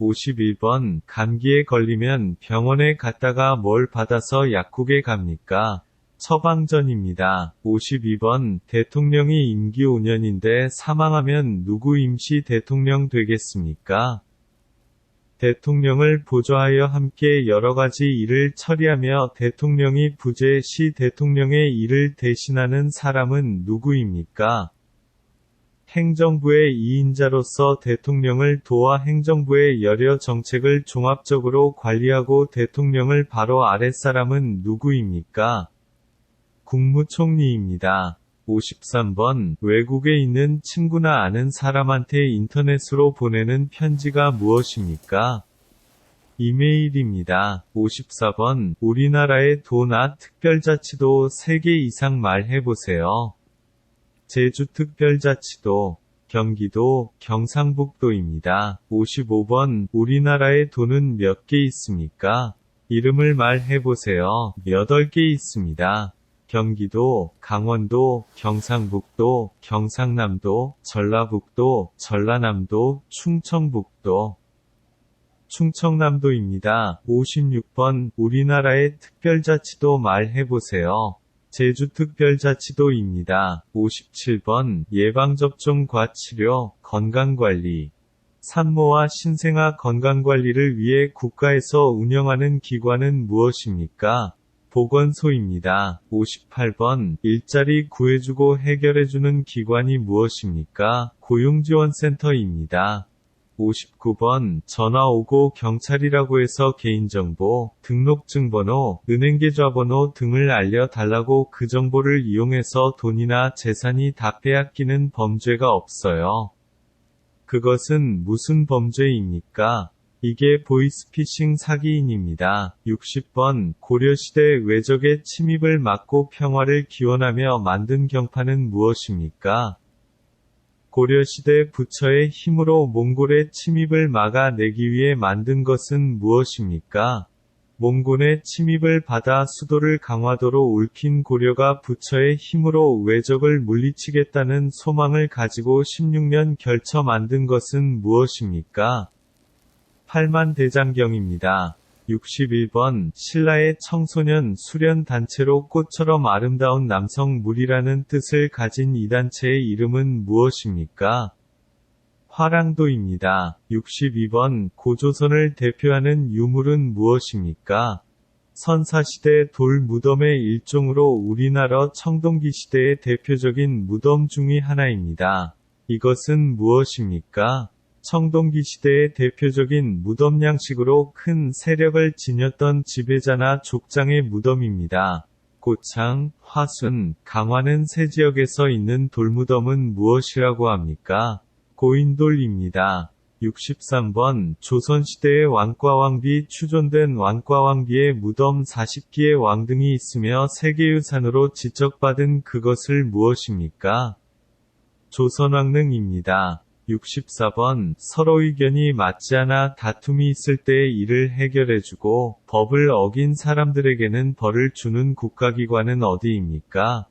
51번, 감기에 걸리면 병원에 갔다가 뭘 받아서 약국에 갑니까? 처방전입니다. 52번, 대통령이 임기 5년인데 사망하면 누구 임시 대통령 되겠습니까? 대통령을 보좌하여 함께 여러가지 일을 처리하며 대통령이 부재 시 대통령의 일을 대신하는 사람은 누구입니까? 행정부의 2인자로서 대통령을 도와 행정부의 여러 정책을 종합적으로 관리하고 대통령을 바로 아랫사람은 누구입니까? 국무총리입니다. 53번, 외국에 있는 친구나 아는 사람한테 인터넷으로 보내는 편지가 무엇입니까? 이메일입니다. 54번, 우리나라의 도나 특별자치도 3개 이상 말해보세요. 제주특별자치도, 경기도, 경상북도입니다. 55번, 우리나라의 도는 몇 개 있습니까? 이름을 말해보세요. 8개 있습니다. 경기도, 강원도, 경상북도, 경상남도, 전라북도, 전라남도, 충청북도. 충청남도입니다. 56번, 우리나라의 특별자치도 말해보세요. 제주특별자치도입니다. 57번, 예방접종과 치료, 건강관리. 산모와 신생아 건강관리를 위해 국가에서 운영하는 기관은 무엇입니까? 보건소입니다. 58번, 일자리 구해주고 해결해주는 기관이 무엇입니까? 고용지원센터입니다. 59번, 전화 오고 경찰이라고 해서 개인정보, 등록증번호, 은행계좌번호 등을 알려달라고 그 정보를 이용해서 돈이나 재산이 다 빼앗기는 범죄가 없어요. 그것은 무슨 범죄입니까? 이게 보이스피싱 사기인입니다. 60번, 고려시대 외적의 침입을 막고 평화를 기원하며 만든 경파는 무엇입니까? 고려시대 부처의 힘으로 몽골의 침입을 막아내기 위해 만든 것은 무엇입니까? 몽골의 침입을 받아 수도를 강화도로 옮긴 고려가 부처의 힘으로 외적을 물리치겠다는 소망을 가지고 16년 결쳐 만든 것은 무엇입니까? 팔만대장경입니다. 61번, 신라의 청소년 수련 단체로 꽃처럼 아름다운 남성 무리라는 뜻을 가진 이 단체의 이름은 무엇입니까? 화랑도입니다. 62번, 고조선을 대표하는 유물은 무엇입니까? 선사시대 돌 무덤의 일종으로 우리나라 청동기 시대의 대표적인 무덤 중의 하나입니다. 이것은 무엇입니까? 청동기 시대의 대표적인 무덤 양식으로 큰 세력을 지녔던 지배자나 족장의 무덤입니다. 고창, 화순, 강화는 세 지역에서 있는 돌무덤은 무엇이라고 합니까? 고인돌입니다. 63번, 조선시대의 왕과왕비 추존된 왕과왕비의 무덤 40기의 왕등이 있으며 세계유산으로 지적받은 그것을 무엇입니까? 조선왕릉입니다. 64번, 서로 의견이 맞지 않아 다툼이 있을 때 이를 해결해주고, 법을 어긴 사람들에게는 벌을 주는 국가기관은 어디입니까?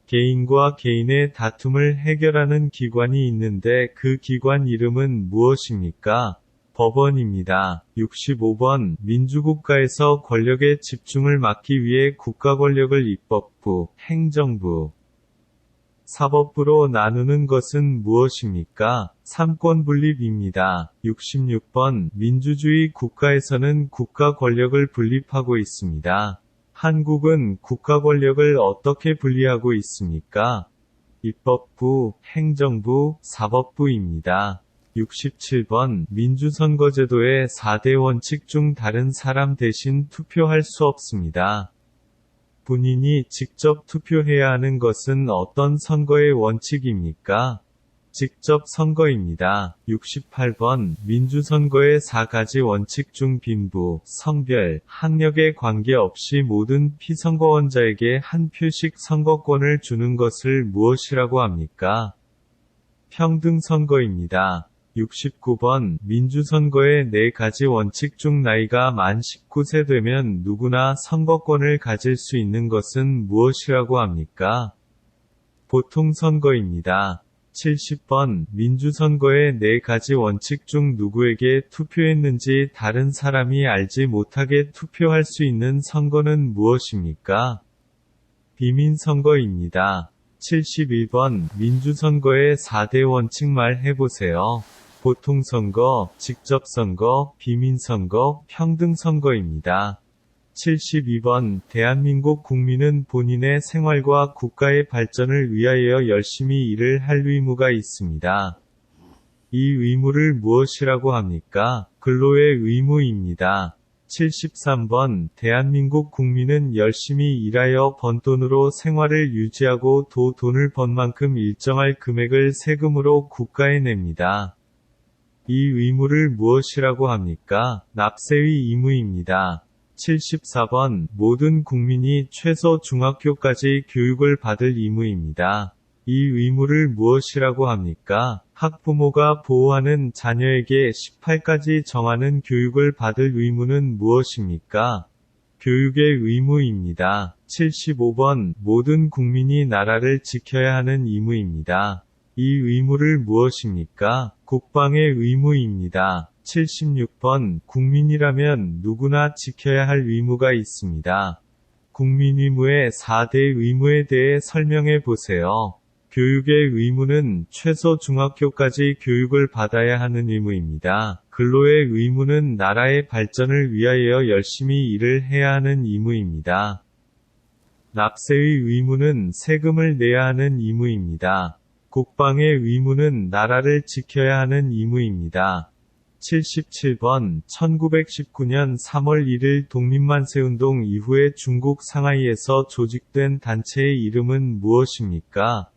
개인과 개인의 다툼을 해결하는 기관이 있는데 그 기관 이름은 무엇입니까? 법원입니다. 65번, 민주국가에서 권력의 집중을 막기 위해 국가권력을 입법부, 행정부, 사법부로 나누는 것은 무엇입니까? 삼권분립입니다. 66번, 민주주의 국가에서는 국가 권력을 분립하고 있습니다. 한국은 국가 권력을 어떻게 분리하고 있습니까? 입법부, 행정부, 사법부입니다. 67번, 민주선거제도의 4대 원칙 중 다른 사람 대신 투표할 수 없습니다. 본인이 직접 투표해야 하는 것은 어떤 선거의 원칙입니까? 직접 선거입니다. 68번, 민주선거의 4가지 원칙 중 빈부, 성별, 학력에 관계없이 모든 피선거원자에게 한 표씩 선거권을 주는 것을 무엇이라고 합니까? 평등선거입니다. 69번, 민주선거의 4가지 원칙 중 나이가 만 19세 되면 누구나 선거권을 가질 수 있는 것은 무엇이라고 합니까? 보통선거입니다. 70번 민주선거의 4가지 원칙 중 누구에게 투표했는지 다른 사람이 알지 못하게 투표할 수 있는 선거는 무엇입니까? 비민선거입니다. 71번 민주선거의 4대 원칙 말해보세요. 보통선거, 직접선거, 비민선거, 평등선거입니다. 72번 대한민국 국민은 본인의 생활과 국가의 발전을 위하여 열심히 일을 할 의무가 있습니다. 이 의무를 무엇이라고 합니까? 근로의 의무입니다. 73번 대한민국 국민은 열심히 일하여 번 돈으로 생활을 유지하고 돈을 번 만큼 일정할 금액을 세금으로 국가에 냅니다. 이 의무를 무엇이라고 합니까? 납세의 의무입니다. 74번 모든 국민이 최소 중학교까지 교육을 받을 의무입니다. 이 의무를 무엇이라고 합니까? 학부모가 보호하는 자녀에게 18까지 정하는 교육을 받을 의무는 무엇입니까? 교육의 의무입니다. 75번 모든 국민이 나라를 지켜야 하는 의무입니다. 이 의무를 무엇입니까? 국방의 의무입니다. 76번 국민이라면 누구나 지켜야 할 의무가 있습니다. 국민의무의 4대 의무에 대해 설명해 보세요. 교육의 의무는 최소 중학교까지 교육을 받아야 하는 의무입니다. 근로의 의무는 나라의 발전을 위하여 열심히 일을 해야 하는 의무입니다. 납세의 의무는 세금을 내야 하는 의무입니다. 국방의 의무는 나라를 지켜야 하는 의무입니다. 77번 1919년 3월 1일 독립만세운동 이후에 중국 상하이에서 조직된 단체의 이름은 무엇입니까?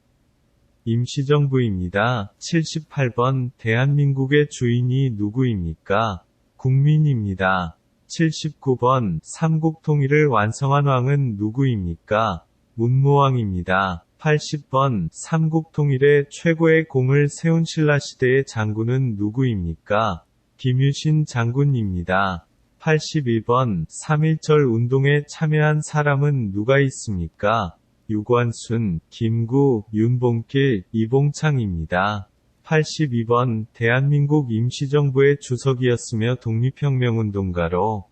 임시정부입니다. 78번 대한민국의 주인이 누구입니까? 국민입니다. 79번 삼국통일을 완성한 왕은 누구입니까? 문무왕입니다. 80번 삼국통일에 최고의 공을 세운 신라시대의 장군은 누구입니까? 김유신 장군입니다. 81번 3.1절 운동에 참여한 사람은 누가 있습니까? 유관순, 김구, 윤봉길, 이봉창입니다. 82번 대한민국 임시정부의 주석이었으며 독립혁명운동가로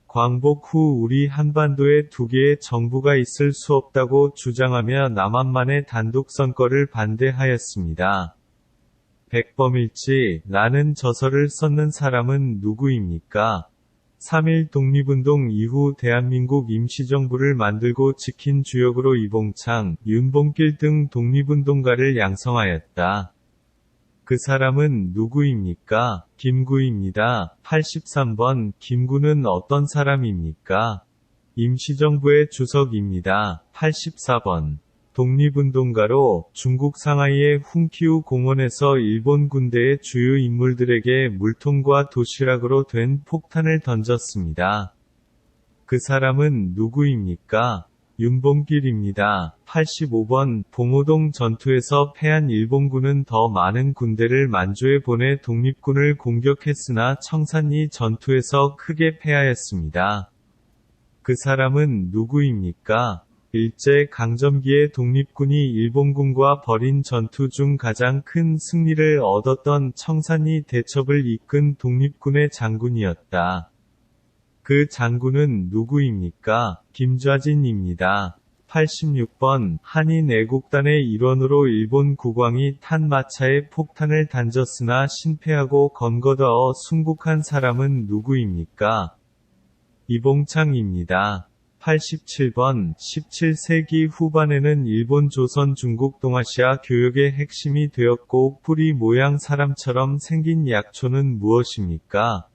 광복 후 우리 한반도에 2개의 정부가 있을 수 없다고 주장하며 남한만의 단독선거를 반대하였습니다. 백범일치, 라는 저서를 썼는 사람은 누구입니까? 3.1 독립운동 이후 대한민국 임시정부를 만들고 지킨 주역으로 이봉창, 윤봉길 등 독립운동가를 양성하였다. 그 사람은 누구입니까? 김구입니다. 83번 김구는 어떤 사람입니까? 임시정부의 주석입니다. 84번 독립운동가로 중국 상하이의 훈키우 공원에서 일본 군대의 주요 인물들에게 물통과 도시락으로 된 폭탄을 던졌습니다. 그 사람은 누구입니까? 윤봉길입니다. 85번 봉오동 전투에서 패한 일본군은 더 많은 군대를 만주에 보내 독립군을 공격했으나 청산리 전투에서 크게 패하였습니다. 그 사람은 누구입니까? 일제 강점기에 독립군이 일본군과 벌인 전투 중 가장 큰 승리를 얻었던 청산리 대첩을 이끈 독립군의 장군이었다. 그 장군은 누구입니까? 김좌진입니다. 86번 한인 애국단의 일원으로 일본 국왕이 탄 마차에 폭탄을 던졌으나 신패하고 검거되어 순국한 사람은 누구입니까? 이봉창입니다. 87번 17세기 후반에는 일본 조선 중국 동아시아 교역의 핵심이 되었고 뿌리 모양 사람처럼 생긴 약초는 무엇입니까?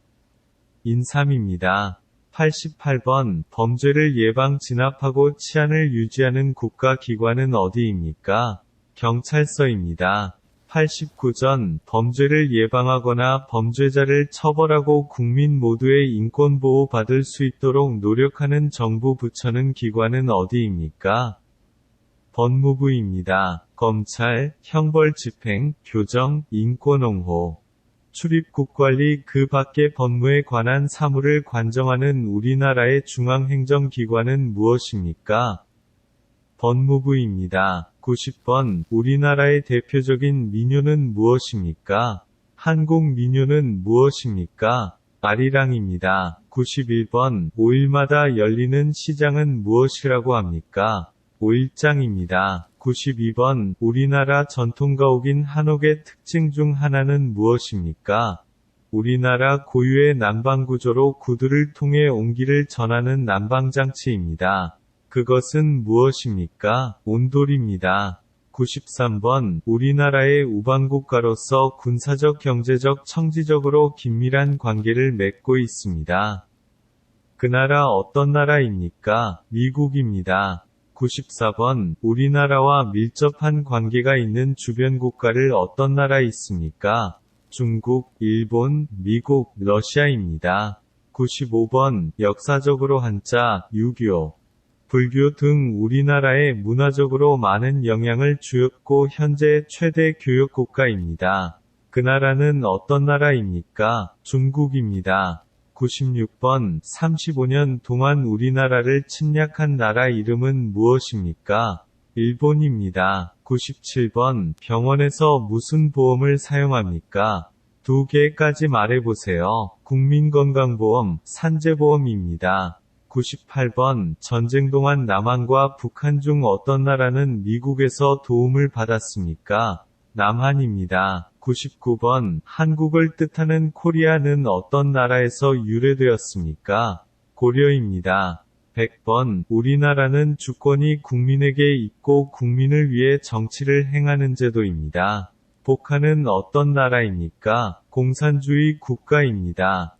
인삼입니다. 88번 범죄를 예방 진압하고 치안을 유지하는 국가기관은 어디입니까? 경찰서입니다. 89전 범죄를 예방하거나 범죄자를 처벌하고 국민 모두의 인권 보호 받을 수 있도록 노력하는 정부 부처는 기관은 어디입니까? 법무부입니다. 검찰, 형벌집행, 교정, 인권옹호, 출입국관리 그 밖의 법무에 관한 사무를 관정하는 우리나라의 중앙행정기관은 무엇입니까? 법무부입니다. 90번 우리나라의 대표적인 민요는 무엇입니까? 한국 민요는 무엇입니까? 아리랑입니다. 91번 5일마다 열리는 시장은 무엇이라고 합니까? 5일장입니다. 92번 우리나라 전통가옥인 한옥의 특징 중 하나는 무엇입니까? 우리나라 고유의 난방구조로 구두를 통해 온기를 전하는 난방장치입니다. 그것은 무엇입니까? 온돌입니다. 93번 우리나라의 우방국가로서 군사적, 경제적, 청지적으로 긴밀한 관계를 맺고 있습니다. 그 나라 어떤 나라입니까? 미국입니다. 94번 우리나라와 밀접한 관계가 있는 주변 국가를 어떤 나라 있습니까? 중국, 일본, 미국, 러시아입니다. 95번 역사적으로 한자, 유교, 불교 등 우리나라에 문화적으로 많은 영향을 주었고 현재 최대 교역 국가입니다. 그 나라는 어떤 나라입니까? 중국입니다. 96번 35년 동안 우리나라를 침략한 나라 이름은 무엇입니까? 일본입니다. 97번 병원에서 무슨 보험을 사용합니까? 2개까지 말해보세요. 국민건강보험, 산재보험입니다. 98번 전쟁 동안 남한과 북한 중 어떤 나라는 미국에서 도움을 받았습니까? 남한입니다. 99번 한국을 뜻하는 코리아는 어떤 나라에서 유래되었습니까? 고려입니다. 100번 우리나라는 주권이 국민에게 있고 국민을 위해 정치를 행하는 제도입니다. 북한은 어떤 나라입니까? 공산주의 국가입니다.